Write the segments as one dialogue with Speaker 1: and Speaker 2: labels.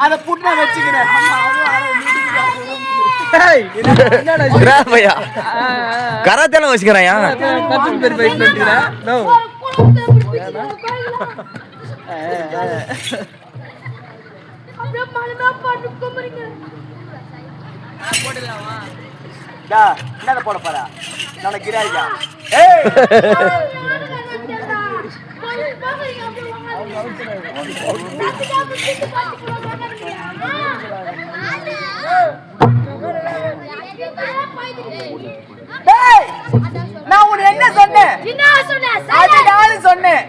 Speaker 1: அத புட்டு நான் வச்சுக்கிறேன்.
Speaker 2: கராத்தேலாம் வச்சுக்கிறாயா?
Speaker 1: கத்துக்கு பேர் போயிட்டு இருக்கிறேன். என்ன போட போறா நான் கிராஜா? நான் உன்னை என்ன சொன்னேன்? அது நானும் சொன்னேன்.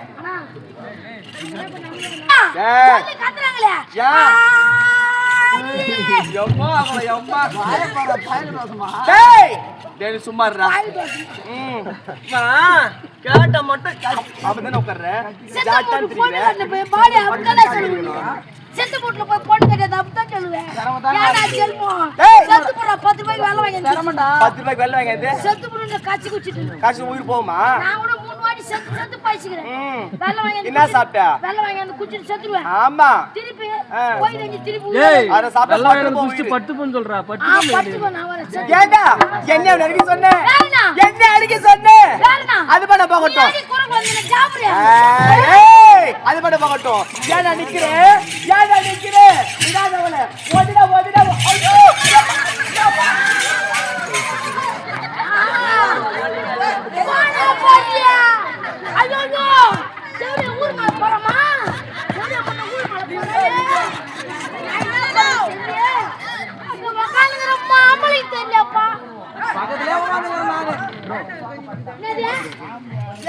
Speaker 1: சும்மா கேட்ட மட்டும் அப்பதானே உட்கார்ற
Speaker 3: செத்து போட்டுல போய் போட்டு கட்டியது அப்பதான் சொல்லுவேன். செத்து போடுற 10 ரூபாய்க்கு வேலை வாங்கி
Speaker 1: 10 ரூபாய்க்கு வேலை வாங்கியது
Speaker 3: செத்து போட்டு காய்ச்சி குடிச்சிட்டு
Speaker 1: காசு உயிர் போகுமா?
Speaker 3: நான் கூட 3 வாட்டி செத்து பாய்ச்சிக்கிறேன். வேலை வாங்கி
Speaker 1: என்ன சாப்பிட்ட?
Speaker 3: வேலை வாங்கி அந்த குடிச்சிட்டு செத்துருவேன்.
Speaker 1: ஆமா
Speaker 3: திருப்பி போய் வெங்கி திருப்பி
Speaker 1: அத சாப்பிட்ட
Speaker 4: பட்டு போன்னு சொல்றா.
Speaker 3: பட்டு போ நான் வரேன்.
Speaker 1: ஏண்டா என்ன அடிக்க சொன்னேன்? என்ன அடிக்க சொன்னேன்? அது பண்ண போகட்டும்.
Speaker 3: நீ கூட வந்து ஜாப்ரே.
Speaker 1: ஏய் அது பண்ண போகட்டும். ஏண்டா நிக்கிறே? ஏண்டா நிக்கிறே? இடாதவளே. ஓடிடா ஓடிடா. ஐயோ!
Speaker 3: வாடா போறியா? ஐயோ! சரி ஊர் மேல போறமா? ஓடியா பண்ண ஊர் மேல போறே. அங்க வகாலுங்கற மாமலை தெரியலப்பா.
Speaker 1: பக்கத்துலயே உட்கார்ந்துங்க நானு.
Speaker 3: என்னது?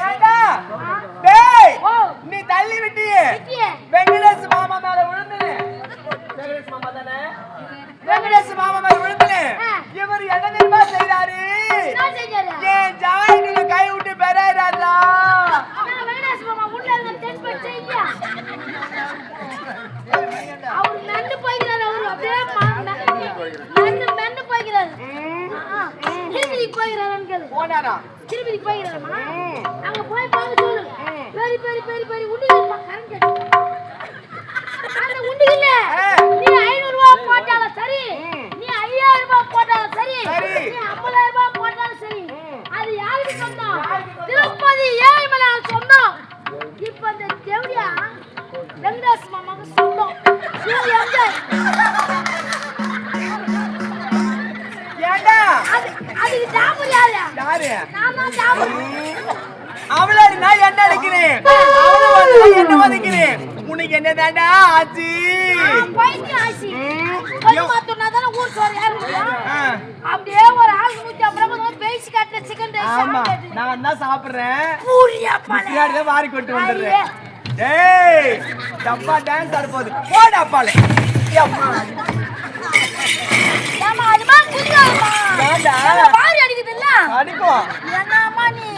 Speaker 1: ஏண்டா? டேய்! நீ தள்ளி விட்டியே. வெங்கடேஷ் மாமா மேல விழுந்தனே. வெங்கடேஷ் மாமா தானே? வெங்கடேஷ் மாமா மேல விழுந்தனே. இவர் என்ன தெரியுமா செய்றாரு?
Speaker 3: என்ன செஞ்சாரு?
Speaker 1: ஏன் ஜாயில கை விட்டு பெறாராடா.
Speaker 3: நான் வெங்கடேஷ் மாமா உள்ள இருந்த டென்ட் செய்யா. அவர் மென்னு போய்கிறாரு. அவர் அப்படியே மென்னு போய்கிறாரு. திருப்பி போய்கிறாருன்னு கேளு.
Speaker 1: போனாரா?
Speaker 3: திருப்பி போய்கிறாரமா? அங்க போய் பாக்க சொல்லு. பெரி உண்டியல் கரண்ட் அடிச்சு. அந்த உண்டியல்ல நீ 500 ரூபாய் போட்டாலும் சரி, நீ 5000 ரூபாய் போட்டாலும் சரி, நீ 50000 ரூபாய் போட்டாலும் சரி, அது யாருக்கு சொந்தம்? திருப்பதி ஏழுமலையான் சொந்தம். இப்ப இந்த தேவடியா வெங்கடேஷ் மாமாவுக்கு சொந்தம். இது எங்க?
Speaker 1: ஏண்டா?
Speaker 3: அதுக்கு ஜாபர் யாரு?
Speaker 1: யாரு?
Speaker 3: நான் தான் ஜாபர்.
Speaker 1: அவளை நான் என்ன அடிக்கிறேன்? அவளை வந்து என்ன வதக்கிறேன்? உனக்கு என்ன தாண்டா ஆச்சு?
Speaker 3: பைத்தியம் ஆச்சு. கொஞ்சம் மாத்தோம்னா ஊர் சோறு யாரு முடியும்? அப்படியே ஒரு ஆள் 150 ரூபாய் பேசி காட்டுற சிக்கன் ரைஸ்.
Speaker 1: ஆமா நான் தான் சாப்பிடுறேன்.
Speaker 3: பூரியா பாலே.
Speaker 1: பின்னாடி வாரி கொண்டு வந்துடுறேன். டேய் டப்பா டான்ஸ் ஆட போகுது. போடா பாலே. அம்மா
Speaker 3: ஏமா அதுமா குதியாமா.
Speaker 1: ஏண்டா?
Speaker 3: வாரி அடிக்குது இல்ல?
Speaker 1: அடிக்கும்.
Speaker 3: என்னம்மா நீ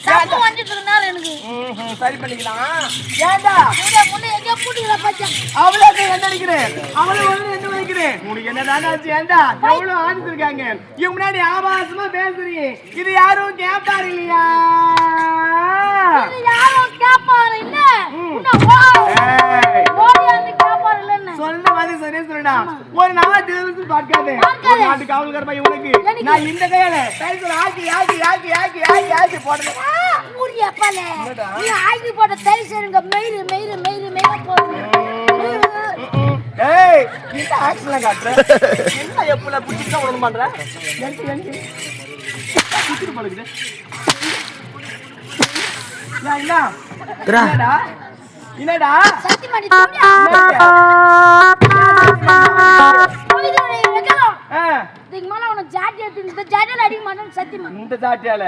Speaker 3: சாப்பு வந்துட்டு இருக்கனால எனக்கு.
Speaker 1: சரி பண்ணிக்கலாம். ஏண்டா?
Speaker 3: முன்ன எங்க பூட்டில பாச்சா.
Speaker 1: அவளுக்கு என்ன அடிக்கிறேன்? அவளை வந்து என்ன அடிக்கிறேன்? உனக்கு என்ன தாண்டா ஆச்சு? ஏண்டா? எவ்வளவு ஆடிட்டு இருக்காங்க. இவங்க முன்னாடி ஆபாசமா பேசுறீங்க. இது யாரும் கேட்பாரு இல்லையா?
Speaker 3: இது யாரும் கேட்பாரு இல்ல? ஓடி வந்து கேட்பாரு இல்லன்னு
Speaker 1: சொன்ன மாதிரி சரியா சொல்லுடா. ஒரு நாட்டு பார்க்காதே. ஒரு நாட்டு காவல்கார பையன் உனக்கு நான் இந்த கையால டைல்ஸ்ல ஆக்கி போடுறேன்.
Speaker 3: ஊரியா பாலே. நீ ஆக்கி போட்ட டைல்ஸ் எங்க மெயிரு போடு.
Speaker 1: ஏய் இந்த ஆக்ஷன்ல காட்ற. என்ன எப்பல புடிச்சா ஒண்ணு பண்ற? எங்க புடிச்சு பழகுது. என்னடா
Speaker 3: சத்தி மாட்டி தூண்டியா. போயிடுறே வெக்கலாம். இதுக்கு மேல உனக்கு ஜாட்டி எடுத்து இந்த ஜாட்டில அடிக்க மாட்டேன் சத்தியமா.
Speaker 1: இந்த ஜாட்டியால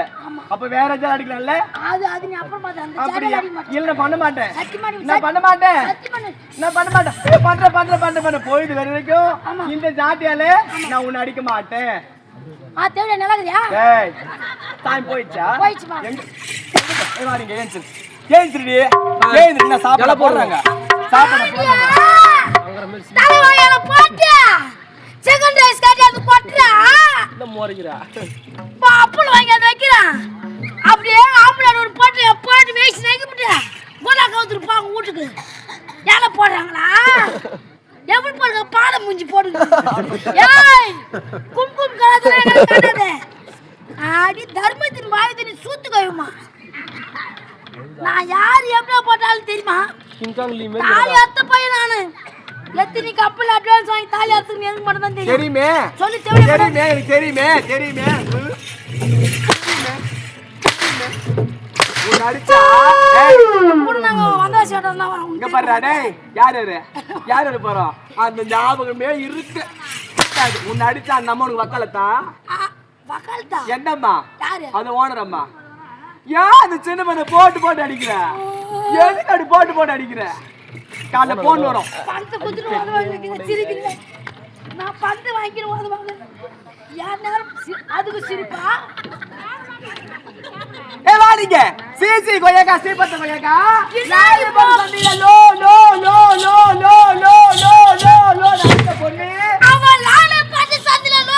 Speaker 1: அப்ப வேற ஜாட்டி அடிக்கலாம்ல?
Speaker 3: அது நீ அப்புறம் பாத்து அந்த ஜாட்டில அடிக்க மாட்டேன்.
Speaker 1: இல்ல பண்ண மாட்டேன்.
Speaker 3: சத்தியமா
Speaker 1: நான் பண்ண மாட்டேன்.
Speaker 3: சத்தியமா
Speaker 1: நான் பண்ண மாட்டேன். பண்ற போயிடு வர வரைக்கும் இந்த ஜாட்டியால நான் உன்னை அடிக்க மாட்டேன்.
Speaker 3: தேவடா நல்லாக்குறியா?
Speaker 1: டேய் டைம் போயிடுச்சா?
Speaker 3: போயிடுச்சுமா.
Speaker 1: எங்க வாரீங்க? ஏன்ஸ்டி நான் சாப்பிட போறாங்க. சாப்பிட போறாங்க.
Speaker 3: தலைவாயால போட்டு சிக்கன் ரைஸ் கட்டி அது போட்டுறா.
Speaker 4: இந்த மோரிங்கறா.
Speaker 3: பாப்புல வாங்கி அத வைக்கறான். அப்படியே ஆம்பளை ஒரு போட்டு வேஸ்ட் நெக்கிட்டு கோலா கவுத்துட்டு பாங்க வீட்டுக்கு. ஏல போடுறாங்களா? எப்படி போடுங்க மூஞ்சி போடுங்க. ஏய் கும்கும் கலத்துல காணாதே. ஆடி தர்மத்தின் வாயத்தின் சூத்து கழுமா. நான் யார் எப்படியா போட்டாலும் தெரியுமா? தாலி அத்த பையன் நானு. எத்தனை கப்பல் அட்வான்ஸ் வாங்கி தாலி அத்துக்கு எனக்கு மட்டும் தான் தெரியும்.
Speaker 1: தெரியுமே
Speaker 3: சொல்லு
Speaker 1: தெரியுமே எனக்கு தெரியுமே உன் அடிச்சா
Speaker 3: நாங்க வந்தா சேட்டம் தான்
Speaker 1: இங்க பாருடா டேய் யாரு போறோம் அந்த ஞாபகமே இருக்கு. உன் அடிச்சா அந்த அம்மா உனக்கு வக்காலத்தா
Speaker 3: வக்காலத்தா
Speaker 1: என்னம்மா
Speaker 3: யாரு
Speaker 1: அது ஓனர் அம்மா. ஏன் அந்த சின்ன பண்ண போட்டு அடிக்கிற? எதுக்கு அப்படி போட்டு அடிக்கிற? காலைல போன் வரும்
Speaker 3: பணத்தை குத்துட்டு வந்து சிரிக்கிறேன். நான் பணத்தை வாங்கிட்டு வந்து யார் நேரம் அதுக்கு சிரிப்பா?
Speaker 1: ஏ வாடிங்க சிசி கொயக்கா சீபத்த கொயக்கா யாரு போறீங்க? லோ அந்த பொண்ணு
Speaker 3: அவ லால பாட்டு சந்தில லோ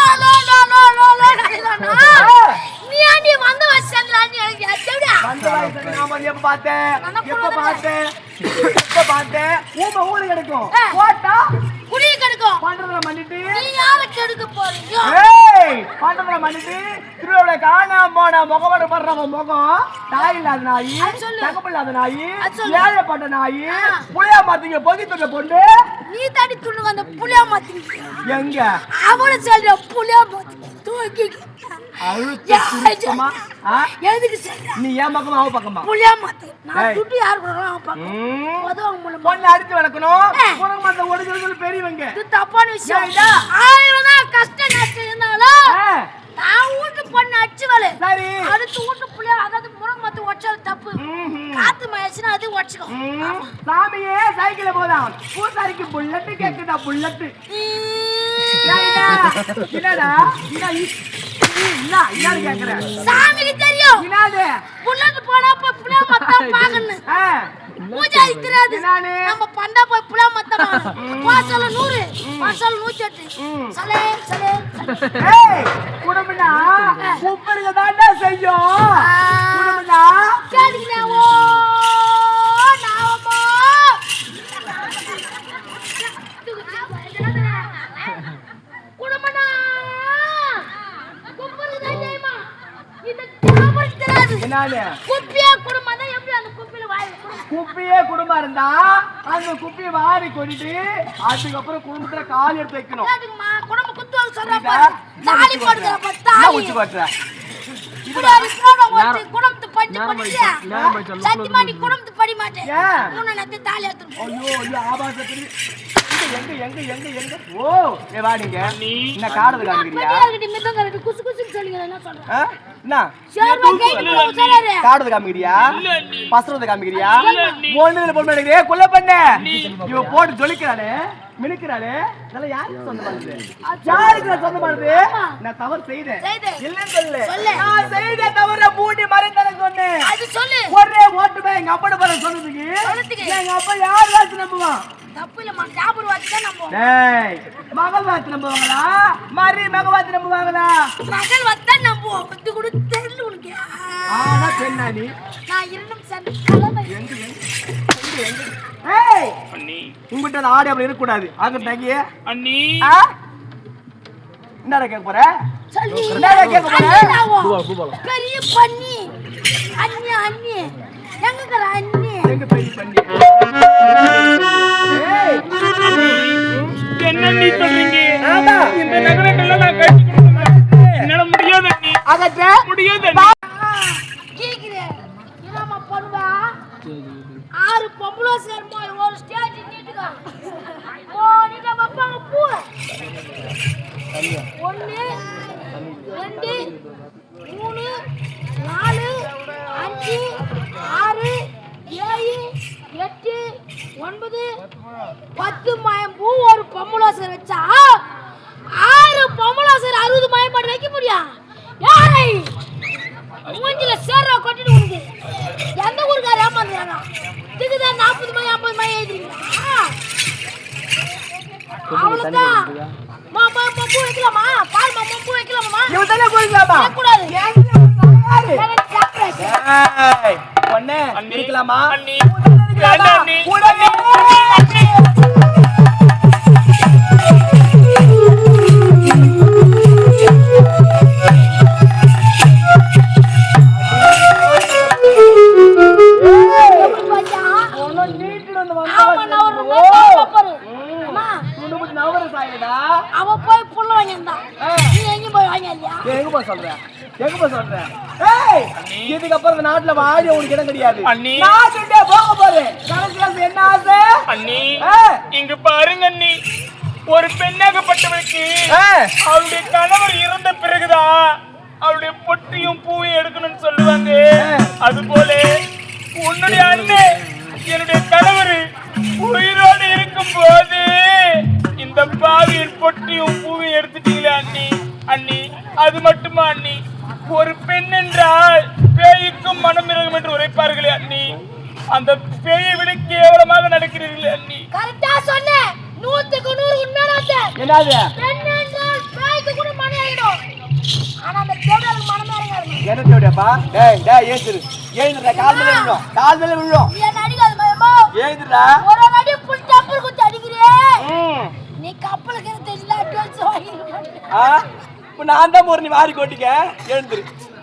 Speaker 3: நீ ஆண்டி வந்து வச்சந்தில ஆண்டி எனக்கு அச்சடா
Speaker 1: வந்து வயசுக்கு நாம எப்ப பார்த்தேன் ஊரு கிடைக்கும் போட்டா
Speaker 3: குடி கிடைக்கும்
Speaker 1: பண்றத பண்ணிட்டு
Speaker 3: நீ யாருக்கு எடுக்க போறீங்க?
Speaker 1: ஏய் பண்றத பண்ணிட்டு திருவிழா காணாம போன முகவட பண்றவங்க முகம் தாய் இல்லாத நாய் தகப்ப இல்லாத நாய் ஏழைப்பட்ட நாய் புளியா மாத்தீங்க பொதித்துள்ள பொண்ணு
Speaker 3: நீ தாடி துண்ணுங்க அந்த புளியா மாத்தீங்க
Speaker 1: எங்க
Speaker 3: அவள சொல்ற புளியா மாத்தி தூக்கி எதுக்கு சொல்ற?
Speaker 1: நீ ஏன் பக்கமா அவ பக்கமா
Speaker 3: புளியா மாத்து நான் துட்டு யார் கொடுறோம் அவ பக்கம் அதுவும் மூலமா
Speaker 1: பொண்ணு அடிச்சு வளர்க்கணும் உனக்கு மத்த ஒடுக்குறது பெரியவங்க
Speaker 3: இது தப்பான விஷயம். ஆயிரம் தான் கஷ்ட நஷ்டம் இருந்தாலும் நான் வீட்டு பொண்ணு அடிச்சு வள
Speaker 1: சரி
Speaker 3: அடுத்து வீட்டு புளியா அதாவது முருங்க மத்த உடச்சாலும் தப்பு. காத்து மயச்சுனா அது உடச்சுக்கோ.
Speaker 1: சாமியே சைக்கிள்ல போதான் பூசாரிக்கு புல்லட் கேக்குதா புல்லட் என்னடா என்ன கேக்குற?
Speaker 3: சாமிக்கு தெரியும்
Speaker 1: என்னது
Speaker 3: புல்லட் போனா போய் புளியா மத்த பாக்கணும். பூஜாரி தெரியாது நம்ம பண்டா போய் புளியா மத்த வாசல்ல 100 வாசல்ல 108 சலே
Speaker 1: ஏய் குடும்பனா உப்பருங்க தாண்டா செய்யும் குடும்பனா
Speaker 3: கேடினவோ நாவமோ குடும்பனா குப்பரு தாயேமா இது ஞாபகம் தெரியாது.
Speaker 1: என்னது
Speaker 3: குப்பியா குடும்பம் தான் எப்படி அந்த குப்பில வாய்
Speaker 1: குப்பியே குடும்பம் இருந்தா அந்த குப்பியை வாரி கொட்டிட்டு அதுக்கப்புறம் குடும்பத்துல கால் எடுத்து வைக்கணும்.
Speaker 3: கேடுமா குடும்பம் குத்துவாங்க சொல்றப்ப தாலி போடுறப்ப தாலி
Speaker 1: உச்சி பட்ற
Speaker 3: புடாரி போட வந்து குடும்பத்து பட்டி சத்தி மாடி குடும்பத்து படி மாட்டே மூணு நத்தி தாலி எடுத்து
Speaker 1: ஐயோ ஆபாசத்துல எங்க ஓ ஏ வாடிங்க என்ன காடுது காமிக்கிறியா?
Speaker 3: கட்டியார்கிட்ட மிதம் கரெக்ட் குசு குசுன்னு சொல்லுங்க என்ன சொல்றேன்?
Speaker 1: என்ன
Speaker 3: ஷேர்வா கேக்கு சொல்றாரு
Speaker 1: காடுது காமிக்கிறியா? பசறது காமிக்கிறியா? ஒண்ணுல போட மாட்டேங்கறே கொல்ல பண்ண இவ போட்டு ஜொலிக்கறானே மினுக்கறானே இதெல்லாம் யாருக்கு சொந்தமானது? யாருக்கு சொந்தமானது? நான் தவறு செய்தேன் இல்லன்னு சொல்லு. நான் செய்த தவற மூடி மறைந்தன சொன்னேன்.
Speaker 3: அது சொல்லு.
Speaker 1: ஒரே ஓட்டுமே எங்க அப்பா பர சொன்னதுக்கு எங்க அப்பா யார் வாசி நம்புவான்?
Speaker 3: தப்பு இல்ல மா ஜாபர் வாசி தான் நம்புவோம்.
Speaker 1: டேய் மகள் வாசி நம்புவாங்களா? மரி மகள் வாசி நம்புவாங்களா?
Speaker 3: மகள் வாசி நம்புவோம். புத்தி கூட தெரியல உனக்கு.
Speaker 1: ஆனா பெண்ணா நீ
Speaker 3: நான் இரண்டும் சேர்ந்து கலவை
Speaker 1: எங்க ஏய் அண்ணி உங்கிட்ட ஆடி அப்படி இருக்க கூடாது. ஆக தங்கியே அண்ணி என்னடா கேக்க போற?
Speaker 3: சொல்லி
Speaker 1: என்னடா கேக்க போற?
Speaker 3: பெரிய பண்ணி அண்ணி எங்கக்கற அண்ணி
Speaker 1: எங்க பெரிய பண்ணி? ஏய்
Speaker 4: என்ன நீ சொல்றீங்க?
Speaker 1: ஆமா
Speaker 4: இந்த நகரத்துல நான் கட்டி கொடுக்க மாட்டேன். என்னால முடியாது அண்ணி.
Speaker 1: அகற்ற
Speaker 4: முடியாது அண்ணி.
Speaker 3: கேக்குறே என்னமா பண்ணுவா? 6 பொம்பளை சேர்மா ஒரு ஸ்டேஜ் நீட்டுங்க. ஓ நீங்க வப்பாங்க பூ. 1 2 3 4 5 6 7 8 9 10 மயம் பூ ஒரு பொம்பளை சேர் வச்சா 6 பொம்பளை சேர் 60 மயம் பண்ணி வைக்க முடியும்? ஏய் மூஞ்சில சேர கொட்டிட்டு உனக்கு எந்த ஊருக்கார ஏமாந்துறாங்க? இதுக்குதான் 40 மயம் 50 மயம் எழுதிருக்கீங்களா? அவ்வளவுதான். மாமா பூ வைக்கலாமா? பால் மாமா பூ வைக்கலாமா?
Speaker 1: இவன் தானே போய்க்கலாமா?
Speaker 3: கூடாது.
Speaker 1: ஏய் பொண்ணே இருக்கலாமா?
Speaker 4: அண்ணி
Speaker 1: உடனே
Speaker 4: அண்ணி
Speaker 1: நவர சாயடா.
Speaker 3: அவ போய் புள்ள வாங்கியிருந்தான். நீ எங்க போய் வாங்கியா?
Speaker 1: எங்க போய் சொல்ற? ஏய், இதுக்கு அப்புறம் இந்த நாட்டுல வாழ உனக்கு இடம் கிடையாது.
Speaker 4: அண்ணி.
Speaker 1: நான் சொல்லிட்டே போக போறேன். கடைசியா என்ன ஆசை?
Speaker 4: அண்ணி இங்க பாருங்க அண்ணி, ஒரு பெண்ணாகப்பட்டவளுக்கு அவளுடைய கணவர் இறந்த பிறகுதான் அவளுடைய பொட்டியும் பூவையும் எடுக்கணும்னு சொல்லுவாங்க. அது போல உன்னுடைய அண்ணன் என்னுடைய கணவர் உயிரோடு இருக்கும் போது இந்த பாவியின் பொட்டியும் பூவையும் எடுத்துட்டீங்களே அண்ணி. அண்ணி அது மட்டுமா அண்ணி, ஒரு பெண் என்றால் பேய்க்கும் மனமிரகம் என்று உரைப்பார்களே அண்ணி, அந்த பேயை விட கேவலமாக நடக்கிறீர்களே அண்ணி.
Speaker 3: கரெக்டா சொன்ன. 100க்கு 100 உண்மையானது.
Speaker 1: என்னது?
Speaker 3: பெண் என்றால் பேய்க்கு கூட மனையாயிடும். ஆனா அந்த தேவருக்கு மனமே இறங்காது.
Speaker 1: என்ன தேவடா? டேய் ஏந்திரு. ஏந்திரடா, கால் மேல விழும். கால் மேல விழும்.
Speaker 3: நீ என்ன அடிக்காத மயமா.
Speaker 1: ஏந்திரடா.
Speaker 3: ஒரு அடி புல் டப்பர் குத்தி அடிக்கிறே. நீ கப்பலுக்கு தெரியல அட்வான்ஸ் வாங்கிடுற.
Speaker 1: இப்ப நான் தான் போற, நீ வாரி கொட்டிக்க.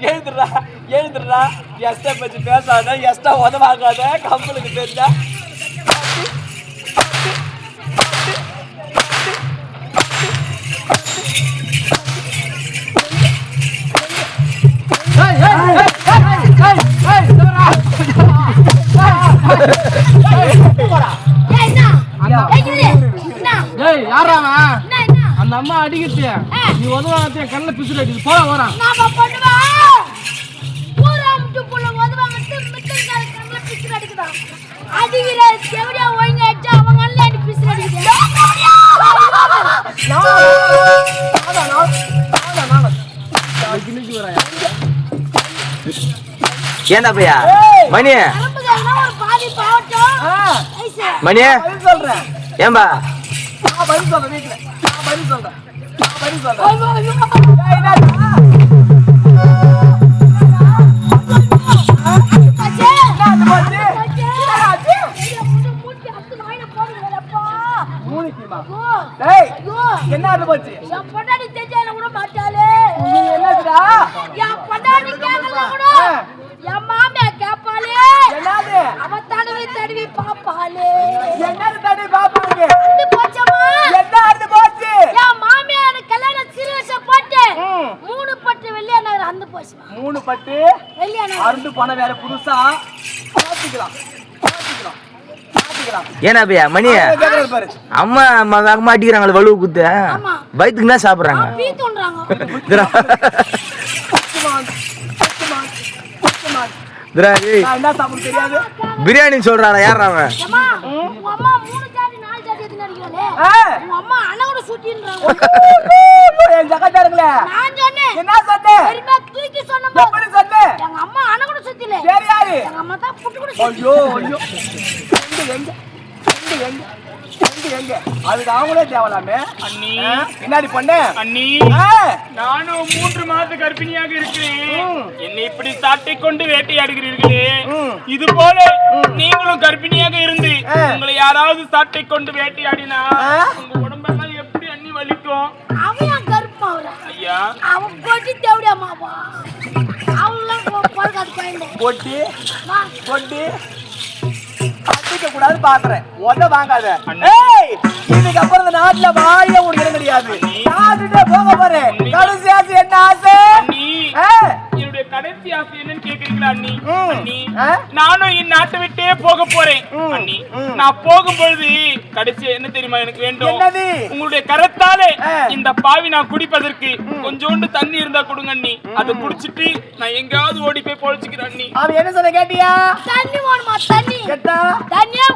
Speaker 1: எழுந்துடுறா. எஸ்டா பத்தி பேசாத, எஸ்டா உதவாகாத. கம்பளுக்கு தெரிஞ்சா
Speaker 5: அந்த அம்மா அடிக்கிட்டு நீ உதவாங்க கண்ணில் பிசுறு அடிக்குது. போல வரான்
Speaker 2: ஏண்டா பையா மணி மணி
Speaker 1: சொல்றேன்.
Speaker 2: ஏம்பா
Speaker 1: பதில் சொல்றேன். வீட்டுல நான் பதில் சொல்றேன். என்ன அது போச்சு?
Speaker 3: என் பொண்டாடி தெரிஞ்சா கூட மாட்டாளே.
Speaker 1: என்னதுடா?
Speaker 3: என் பொண்டாடி கேட்கல கூட என் மாமியா கேட்பாளே.
Speaker 1: என்னது?
Speaker 3: அவ தடவி பாப்பாளே.
Speaker 1: என்னது தடவி பாப்பாங்க?
Speaker 3: இது போச்சம்மா.
Speaker 1: என்ன அது போச்சு?
Speaker 3: என் மாமியா எனக்கு கல்யாண சீரியஸா போட்டு 3 பட்டு வெள்ளியா நகர் அந்த போச்சு.
Speaker 1: 3 பட்டு
Speaker 3: வெள்ளியா நகர்
Speaker 1: அருந்து பணம் வேற புதுசா பாத்துக்கலாம்.
Speaker 2: ஏன்னா பையா மணி அம்மா வேகமா அடிக்கிறாங்களே வலுவு குத்து வயிற்றுக்கு என்ன சாப்பிடுறாங்க? பிரியாணி சொல்றாங்க. யார் அவன்?
Speaker 1: அதுக்கு அவங்களே தேவலாமே.
Speaker 4: அண்ணி
Speaker 1: என்னடி பண்ண?
Speaker 4: அண்ணி நானும் 3 மாத கர்ப்பிணியாக இருக்கிறேன். என்னை இப்படி சாட்டை கொண்டு வேட்டையாடுகிறீர்களே, இது போல நீங்களும் கர்ப்பிணியாக இருந்து உங்களை யாராவது சாட்டை கொண்டு வேட்டையாடினா உங்க உடம்பெல்லாம் எப்படி அண்ணி வலிக்கும்?
Speaker 3: அவன் கர்ப்பம்
Speaker 4: ஐயா
Speaker 3: அவன் கொட்டி தேவடியாமாவா அவெல்லாம் போறகாது பையன்
Speaker 1: கொட்டி அடிக்க கூடாது பாக்குறேன். உத வாங்காத. இதுக்கு அப்புறம் இந்த நாட்டுல வாழ உனக்கு இடம் கிடையாது. நாட்டுல போக போறேன். கடைசி ஆசை என்ன ஆசை?
Speaker 4: என்னுடைய கடைசி ஆசை என்னன்னு கேக்குறீங்களா அண்ணி? அண்ணி நானும் இந்நாட்டை விட்டே போக போறேன் அண்ணி. நான் போகும்பொழுது கடைசி என்ன தெரியுமா எனக்கு வேண்டும்? உங்களுடைய கரத்தாலே இந்த பாவி நான் குடிப்பதற்கு கொஞ்சோண்டு தண்ணி இருந்தா கொடுங்க அண்ணி. அதை குடிச்சிட்டு நான் எங்காவது ஓடி போய் பொழைச்சுக்கிறேன் அண்ணி.
Speaker 1: அவன் என்ன சொன்ன கேட்டியா?
Speaker 3: தண்ணி வேணுமா? தண்ணி
Speaker 1: கேட்டா
Speaker 3: தண்ணியே